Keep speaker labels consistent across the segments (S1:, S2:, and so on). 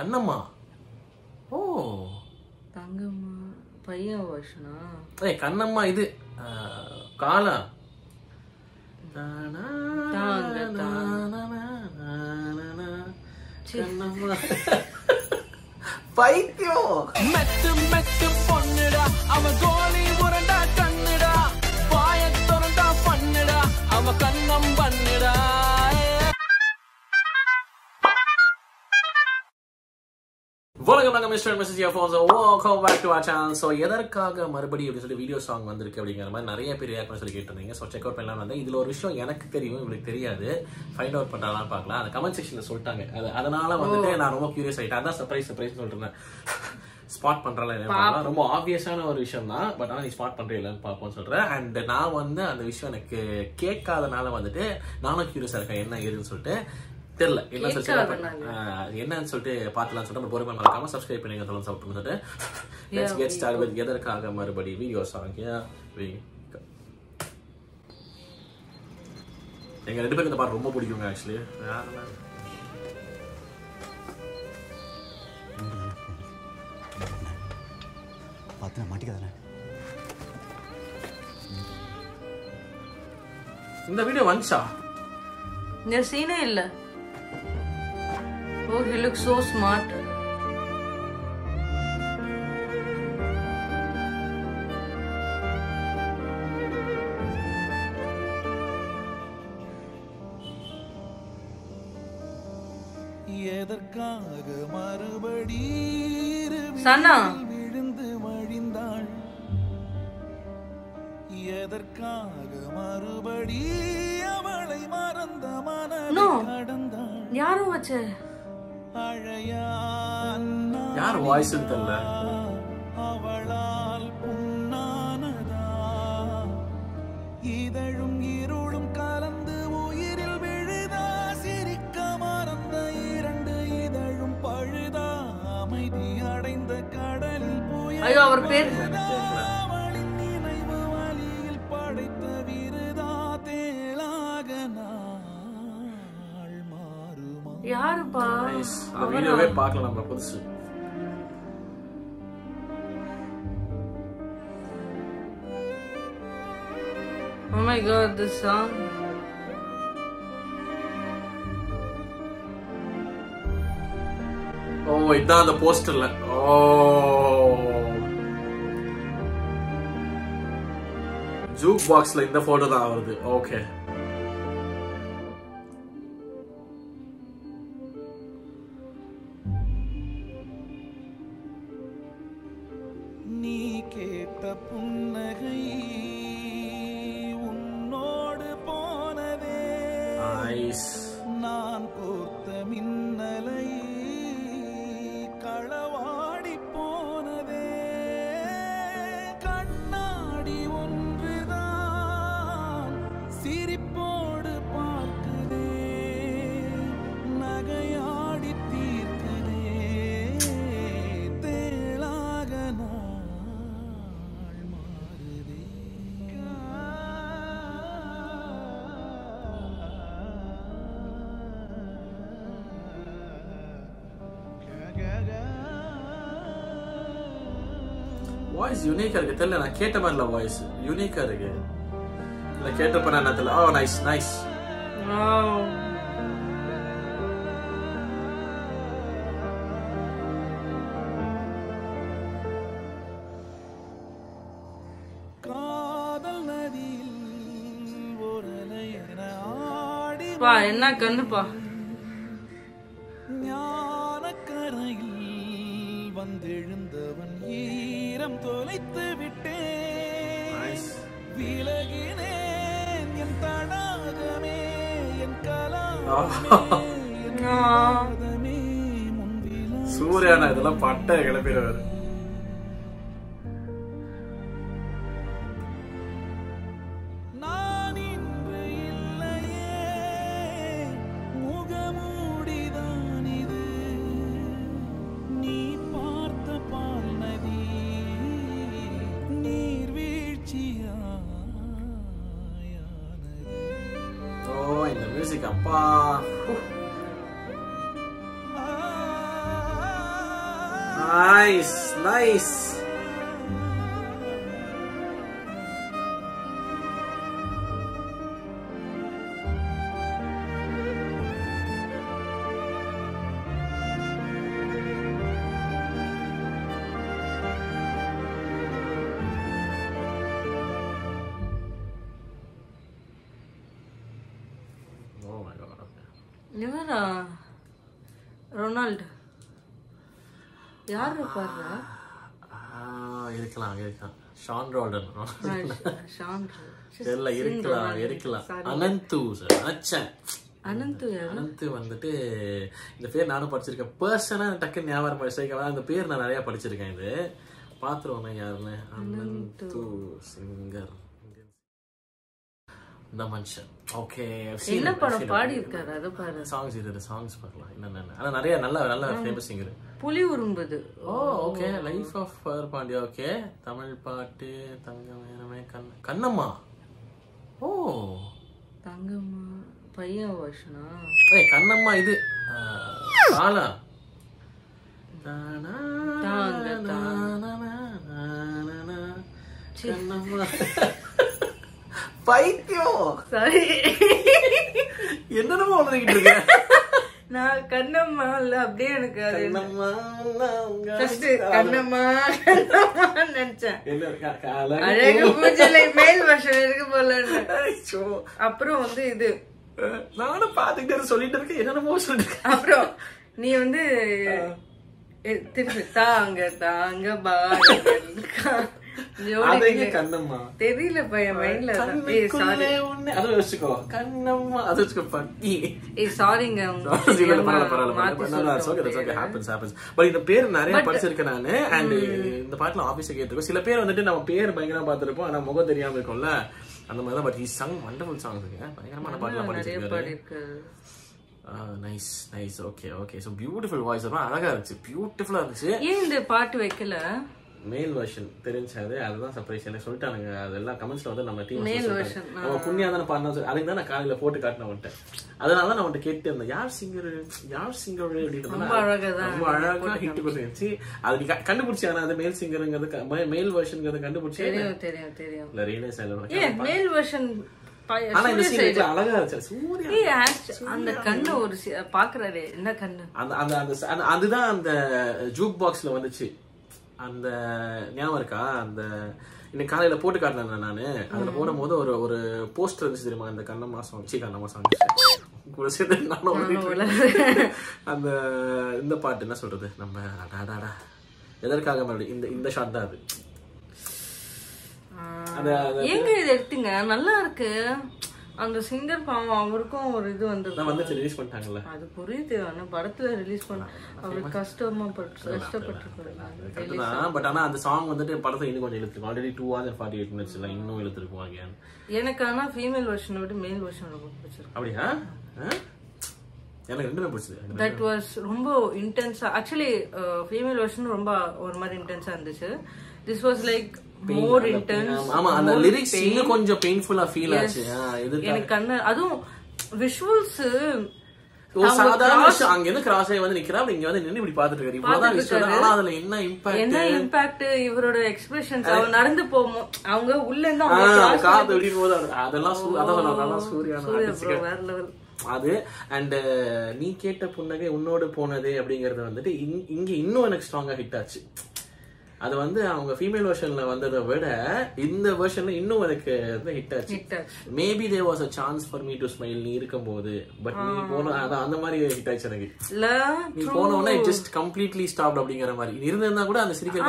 S1: கண்ணம்மா. ஓ
S2: தங்கம்மா பையன் வருஷனா?
S1: ஏய் கண்ணம்மா இது காலா. கண்ணம்மா பைத்தியம்.
S3: மெத்து மெத்து பொண்ணுடா அவ கோலி உரண்டா கண்ணுடா வாய திறந்தா பண்ணுடா அவ கண்ணம் பண்ணுடா.
S1: வணக்கம் நாங்கள் mister and missus Alphonso. Welcome back to our channel. So எதற்காக மறுபடியும் அப்படின்னு சொல்லி வீடியோ சாங் வந்திருக்கு அப்படிங்கிற மாதிரி நிறைய பேர் ரியாக்ட் சொல்லி கேட்டிருந்தீங்க. ஸோ செக் அவுட் பண்ணலாம் வந்தேன். இதில் ஒரு விஷயம் எனக்கு தெரியும், இவங்களுக்கு தெரியாது. ஃபைண்ட் அவுட் பண்ணலாம் பார்க்கலாம். அந்த கமெண்ட் செக்ஷனில் சொல்லிட்டாங்க. அதனால வந்துட்டு நான் ரொம்ப கியூரியஸ் ஆகிட்டேன். அதான் சர்ப்ரைஸ் சொல்லிட்டு இருந்தேன். ஸ்பாட் பண்றல என்ன ரொம்ப ஆப்வியஸான ஒரு விஷயம் தான். பட் ஆனால் நீ ஸ்பாட் பண்ற இல்லைன்னு பார்ப்போம்னு சொல்றேன். அண்ட் நான் வந்து அந்த விஷயம் எனக்கு கேட்காதனால வந்துட்டு நானும் கியூரியஸா இருக்கேன் என்ன ஏதுன்னு சொல்லிட்டு. தெரியல என்ன சொல்லிட்டு என்னன்னு சொல்லிட்டு பார்த்துலாம் சொல்லிட்டு பொறுமை மறக்காம சப்ஸ்கிரைப் பண்ணி சொல்ல சொல்லிட்டு லெட்ஸ் கெட் ஸ்டார்ட் வித் எதற்காக மறுபடி வீடியோ சாங். எங்க ரெண்டு பேருக்கு இந்த பாட்டு ரொம்ப பிடிக்குங்க. ஆக்சுவலி
S4: பார்த்து மாட்டிக்காதானே.
S1: இந்த வீடியோ வந்துச்சா?
S2: இந்த சீனே இல்ல. Oh, he looks so smart.
S3: எதற்காக மறுபடி
S2: சனா
S3: விழுந்து மழிந்தாள், எதற்காக மறுபடி அவளை மறந்த மனதை கடந்தாள்.
S2: யாரும் வச்ச
S1: யார் வாய்ஸ் தெரியல.
S3: அவளால் புண்ணானதா இதழும் இருளும் கலந்து உயிரில் விழுதா சிரிக்க மறந்த இரண்டு இதழும் பழுதா அமைதி அடைந்த கடலில் புயல்.
S2: ஐயோ அவர் பேர்
S3: அவளின் நினைவு வழியில் படைத்த விருதா தேளாக நாள் மாறுமா.
S2: யாருப்பா?
S1: வீடியோவே பார்க்கலாம் நம்ம புதுசு.
S2: Oh my god, this song.
S1: ஓ இதான் அந்த போஸ்டர்ல. ஓ ஜூக் பாக்ஸ்ல இந்த போட்டோ தான் வருது. ஓகே
S3: நீ கேட்ட புன்னகை உன்னோடு போனதே, நான் கோர்த்த மின்னலை களவாடி போனதே. கண்ணாடி ஒன்றுதான் சிரிப்போடு பார்க்குதே, நகையாடி தீர்க்குதே தேளாக நாள் மாறுதே.
S1: வாய்ஸ் யூனிக்கா இருக்கு. தெரியல, நான் கேட்ட மாதிரில வாய்ஸ் யூனிக்கா இருக்கு. இல்ல கேட்டப்ப நான் தெரியல. ஓ நைஸ் நைஸ்.
S3: காதல் நதியில் ஒரு அலையென ஆடி
S2: பா என்ன கண்ணுப்பா.
S3: ஞானக்கரையில் வந்தெழுந்தவன் ஈரம் தொலைத்து விட்டேன், விலகினேன் என் தடாகமே என் கலாமே முன்பில.
S1: சூர்யானா இதெல்லாம் பட்ட கிளப்பிடுவாரு.
S3: நான் இன்று இல்லையே முகமூடிதான் இது, நீ பார்த்த பால் நதி நீர்வீழ்ச்சியானது.
S1: ஓ இந்த மியூசிக் அப்பா. Nice nice.
S2: இவரா ரொனால்டு யார் இருப்பாரு?
S1: இருக்கலாம் இருக்கலாம். ஷான் ரோல்டன்
S2: தெரியல,
S1: இருக்கலாம். அனந்து அனந்து வந்துட்டு இந்த பேர் நானும் படிச்சிருக்கேன். பர்சனா டக்கு ஞாபகம் படிச்சிருக்கேன். அந்த பேர் நான் நிறைய படிச்சிருக்கேன். இது பாத்துருவோம் யாருன்னு. அனந்து சிங்கர் இந்த மனுஷன். ஓகே,
S2: என்ன படம் பாடி இருக்காரு? அது பாரு.
S1: சாங்ஸ் பார்க்கலாம். என்னென்ன ஆனா நிறைய நல்ல ஃபேமஸ் சிங்கர்.
S2: புலி உரும்புது.
S1: Oh okay. Life of power Pandya. Okay. Tamil பாட்டு தங்கமே கண்ணம்மா. ஓ
S2: தங்கம்மா பையன் வருஷனா?
S1: ஏய் கண்ணம்மா இது பாலா. கண்ணம்மா பைத்தியம்.
S2: சரி,
S1: என்னென்னமோ உணர்ந்துகிட்டு இருக்கேன்
S2: நான். கண்ணம்மா இல்ல அப்படியே எனக்கு நினைச்சேன். அழகு பூஜை மேல் வருஷம் இருக்கு போல. அப்புறம் வந்து இது
S1: நானும் பாத்துக்கிட்டே சொல்லிட்டு இருக்கேன். என்னென்னமோ சொல்லிட்டு.
S2: அப்புறம் நீ வந்து திருப்பி தாங்க
S1: கண்ணம்மா
S2: தெரியல பையன் மைண்ட்ல. சாரிங்க.
S1: இந்த பேர் நிறைய படிச்சிருக்கேன் நானு. அண்ட் இந்த பாட்டுல ஆபீஸ கேட்டிருக்கோம். சில பேர் வந்துட்டு நம்ம பேர் பயங்கரமா பாத்துருப்போம், ஆனா முகம் தெரியாம இருக்கும்ல. அந்த மாதிரிதான். But he sung wonderful songs இருக்கு. பயங்கரமான பாட்டுலாம் படிச்சிருக்காரு. Nice nice. Okay okay. So beautiful voice. அழகா இருந்துச்சு, பியூட்டிஃபுல்லா இருந்துச்சு.
S2: ஏன் இந்த பாட்டு வைக்கல?
S1: மேல் வெர்ஷன் தெரிஞ்சாது. அதுதான் சர்ப்ரைஸ். எனக்கு சொல்லிட்டானுங்க. அதெல்லாம் கமெண்ட்ஸ்ல வந்து நம்ம டீம் நம்ம புண்ணியா தானே பாடினா. அதுக்கு தான் நான் காலையில போட்டு காட்டினேன் வந்துட்டேன். அதனாலதான் நான் வந்துட்டு கேட்டு இருந்தேன் யார் சிங்கர் அப்படின்னு. ரொம்ப அழகா ஹிட் கொடுத்துருந்துச்சு. அது நீ கண்டுபிடிச்சி. ஆனா அது மேல் சிங்கருங்கிறது மேல் வெர்ஷன் கண்டுபிடிச்சி.
S2: தெரியும்
S1: இல்ல ரியலைஸ்
S2: மேல் வெர்ஷன்.
S1: ஆனா இந்த சீன் அழகா இருந்துச்சு. சூர்யா
S2: அந்த கண்ணு ஒரு பாக்குறாரு. என்ன கண்ணு?
S1: அந்த அதுதான் அந்த ஜூக் பாக்ஸ்ல வந்துச்சு. அந்த ஞாபகம் இருக்கா? அந்த இன்னைக்கு காலையில போட்டு காட்டினேன் நானு. அதுல போடும் போது ஒரு போஸ்டர் இருந்துச்சு தெரியுமா? அந்த கண்ணம்மா சாங் கூட சேர்த்து அந்த இந்த பாட்டு என்ன சொல்றது நம்ம எதற்காக மறுபடியும் இந்த ஷாட் தான் அது.
S2: எங்க இது எடுத்தீங்க? நல்லா இருக்கு. அந்த சிங்கர் பாவம் அவருக்கும் ஒரு இது வந்து
S1: ரிலீஸ் பண்ணிட்டாங்கல்ல.
S2: அது புரியுது. ஆனா படத்துல ரிலீஸ் பண்ண அவர் கஷ்டப்பட்டிருக்காரு.
S1: பட் ஆனா அந்த சாங் வந்துட்டு படத்தை இன்னும் கொஞ்சம் இழுத்துருக்கும். ஆல்ரெடி 2 hours and 48 minutes எல்லாம் இன்னும் இழுத்துருக்கும்.
S2: எனக்கு ஆனா ஃபீமேல் வெர்ஷனை விட மேல் வெர்ஷன் ரொம்ப பிடிச்சிருக்கு.
S1: அப்படியா? எனக்கு ரெண்டுமே பிடிச்சது.
S2: தட் வாஸ் ரொம்ப இன்டென்ஸா. ஆக்சுவலி ஃபீமேல் வெர்ஷன் ரொம்ப ஒரு மாதிரி இன்டென்ஸா இருந்துச்சு. This was like more intense.
S1: ஆமா, அந்த லிரிக்ஸ் இன்னும் கொஞ்சம் பெயின்ஃபுல்லா ஃபீல் ஆச்சு.
S2: எனக்கு கண்ணு அதுவும் விஷுவல்ஸ்
S1: சாதாரண அங்க இருந்து கிராஸ் ஆகி வந்து நிக்கிறா. இங்க வந்து நின்னு இப்படி பாத்துட்டு இருக்காரு. இவ்வளவுதான் விஷுவல். ஆனா அதுல என்ன
S2: இம்பாக்ட் இவரோட எக்ஸ்பிரஷன்ஸ். அவ நடந்து போவோம், அவங்க உள்ள இருந்து
S1: காது இப்படி போது. அதெல்லாம் அதான் சூர்யான வேற லெவல் அது. அண்ட் நீ கேட்ட புன்னகை உன்னோடு போனதே அப்படிங்கறது வந்துட்டு இங்க இன்னும் எனக்கு ஸ்ட்ராங்கா ஹிட் ஆச்சு. அது வந்து அவங்க ஃபீமேல் வெர்ஷன்ல வந்ததை விட இந்த வெர்ஷன்ல இன்னும் எனக்கு ஹிட் ஆச்சு. Maybe there was a chance for me to smile நீ இருக்கும்போது. பட் நீ போன அந்த மாதிரி ஹிட் ஆச்சு எனக்கு. நீ போனோனே just completely stopped அப்படிங்கிற மாதிரி இருந்திருந்தா கூட அந்த சிரிக்கிற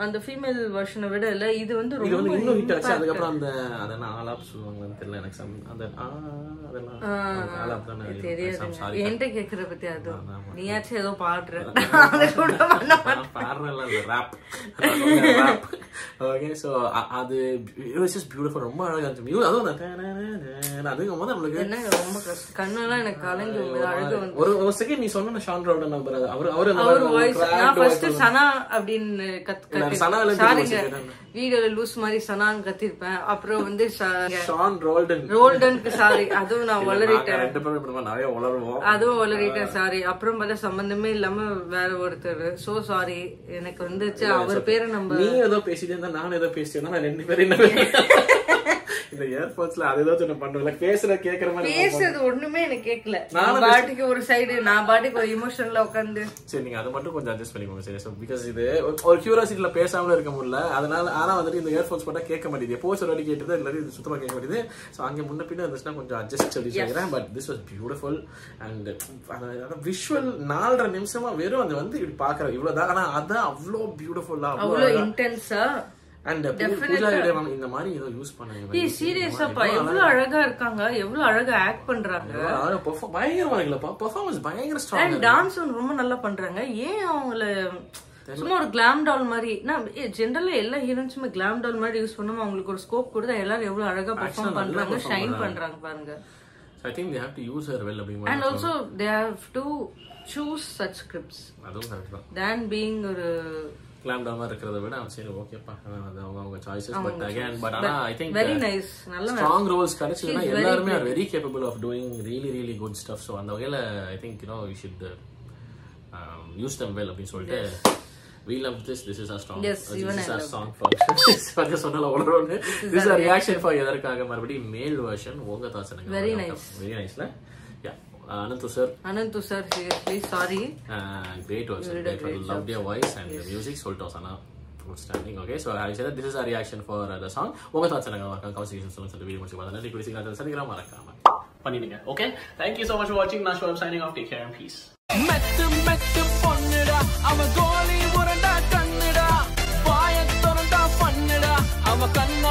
S2: அந்த ஃபீமேல் வெர்ஷனை விட இல்ல இது வந்து
S1: இன்னும் ஹிட் ஆச்சு. அதுக்கப்புறம் அந்த அதெல்லாம் ஆலாப் சொல்லுவாங்கன்னு தெரியல எனக்கு. அந்த அதெல்லாம் ஆலாப் தானே தெரியாது.
S2: என்கிட்ட கேக்குற பத்தி அது நீயாச்சும் ஏதோ பாடுற
S1: ஓகே. சோ அது it was just beautiful. ரொம்ப அழகா இருந்துச்சு. அதுவும் அதுக்கும் போது நம்மளுக்கு
S2: என்ன ரொம்ப கஷ்டம். கண்ணெல்லாம் எனக்கு கலங்கி அழுக வந்து
S1: ஒரு செகண்ட் நீ சொன்ன ஷான் ரோல்டன் நம்பர்
S2: அவர் வாய்ஸ் நான் ஃபர்ஸ்ட் சனா அப்படின்னு சாரிங்க வீடியோல லூஸ் மாதிரி சனான்னு கத்திருப்பேன். அப்புறம் வந்து
S1: ஷான்
S2: ரோல்டனுக்கு சாரி, அதுவும் நான் வளரிட்டேன்.
S1: நிறைய வளருவோம்,
S2: அதுவும் வளரிட்டேன் சாரி. அப்புறம் பார்த்தா சம்பந்தமே இல்லாம வேற ஒருத்தர். சோ சாரி எனக்கு வந்துச்சு அவர் பேரை நம்ம
S1: நீ ஏதோ பேசிட்டே இருந்தா நானும் ஏதோ பேசிட்டேன். நான் 2 பேரும் என்ன இந்த இயர்போன்ஸ்ல அது ஏதாச்சும் ஒண்ணு பண்ணுவேன். பேசுற கேக்குற மாதிரி
S2: பேசுறது ஒண்ணுமே எனக்கு கேட்கல. நான் பாட்டுக்கு ஒரு சைடு நான் பாட்டுக்கு ஒரு இமோஷன்ல உட்காந்து
S1: சரி நீங்க அதை மட்டும் கொஞ்சம் அட்ஜஸ்ட் பண்ணிக்கோங்க. சரி ஸோ பிகாஸ் இது ஒரு கியூரியாசிட்டில பேசாமல இருக்க முடியல. அதனால ஆனா வந்துட்டு இந்த இயர்போன்ஸ் போட்டா கேட்க மாட்டேங்குது. எப்போ ஒரு வாட்டி கேட்டது எல்லாரும் இது சுத்தமா கேட்க மாட்டேங்குது. ஸோ அங்கே முன்ன பின்ன இருந்துச்சுன்னா கொஞ்சம் அட்ஜஸ்ட் சொல்லி சொல்கிறேன். But this was beautiful and visual 4.5 நிமிஷமா வெறும் அது வந்து இப்படி பாக்குற இவ்வளவுதான். ஆனா அதான் அவ்வளோ பியூட்டிஃபுல்லா
S2: அவ்வளோ இன்டென்ஸா
S1: அண்ட் பூஜா மேம் இந்த மாதிரி ஏதோ யூஸ் பண்ணாங்க.
S2: சீரியஸாப்பா எவ்வளவு அழகா இருக்காங்க, எவ்வளவு அழகா ஆக்ட் பண்றாங்க.
S1: பயங்கரமா இருக்குல்லப்பா, பெர்ஃபார்மன்ஸ் பயங்கர ஸ்ட்ராங்.
S2: அண்ட் டான்ஸ் ரொம்ப நல்லா பண்றாங்க. ஏன் அவங்கள சும்மா ஒரு கிளாம் டால் மாதிரி ஜென்ரலா எல்லா ஹீரோயின்ஸுமே கிளாம் டால் மாதிரி யூஸ் பண்ணாம அவங்களுக்கு ஒரு ஸ்கோப் கொடுத்தா எல்லாரும் எவ்வளவு அழகா பெர்ஃபார்ம் பண்றாங்க, ஷைன் பண்றாங்க பாருங்க.
S1: I think they have to use her well அப்படிங்க.
S2: And also they have to choose such scripts.
S1: அதுவும் கரெக்ட் தான்.
S2: Than being ஒரு
S1: கிளாம் டால் மாதிரி இருக்கிறத விட சரி ஓகேப்பா அது அவங்க சாய்ஸஸ். பட் அகைன் பட் ஆனா I think
S2: very nice நல்ல
S1: ஸ்ட்ராங் ரோல்ஸ் கிடைச்சதுன்னா எல்லாரும் are very capable of doing really good stuff. So அந்த வகையில I think you know we should use them well அப்படின்னு சொல்லிட்டு we love this is our song.
S2: Yes,
S1: this is our song for this சொன்னல ஓடுறோம். This is a reaction for எதற்காக மறுபடியும் மேல் version உங்க தாசனங்க.
S2: very nice
S1: la yeah. Anantu sir
S2: seriously sorry.
S1: Great also, great for loved your voice and the music soltosana outstanding. Okay, so I said that this is our reaction for the song. உங்க தாசனங்க conversation சொல்லுங்க video முடிச்சு பார்த்தா நன்றி குடிசி காதல் சனிக்கிரமா மறக்காம பண்ணிடுங்க. Okay, thank you so much for watching. Now I'm signing off. Take care and peace.
S3: மெத்து பொண்ணுடா அவ கோலி உரண்டா கண்ணுடா வாய திறந்தா பண்ணுடா அவ கண்ண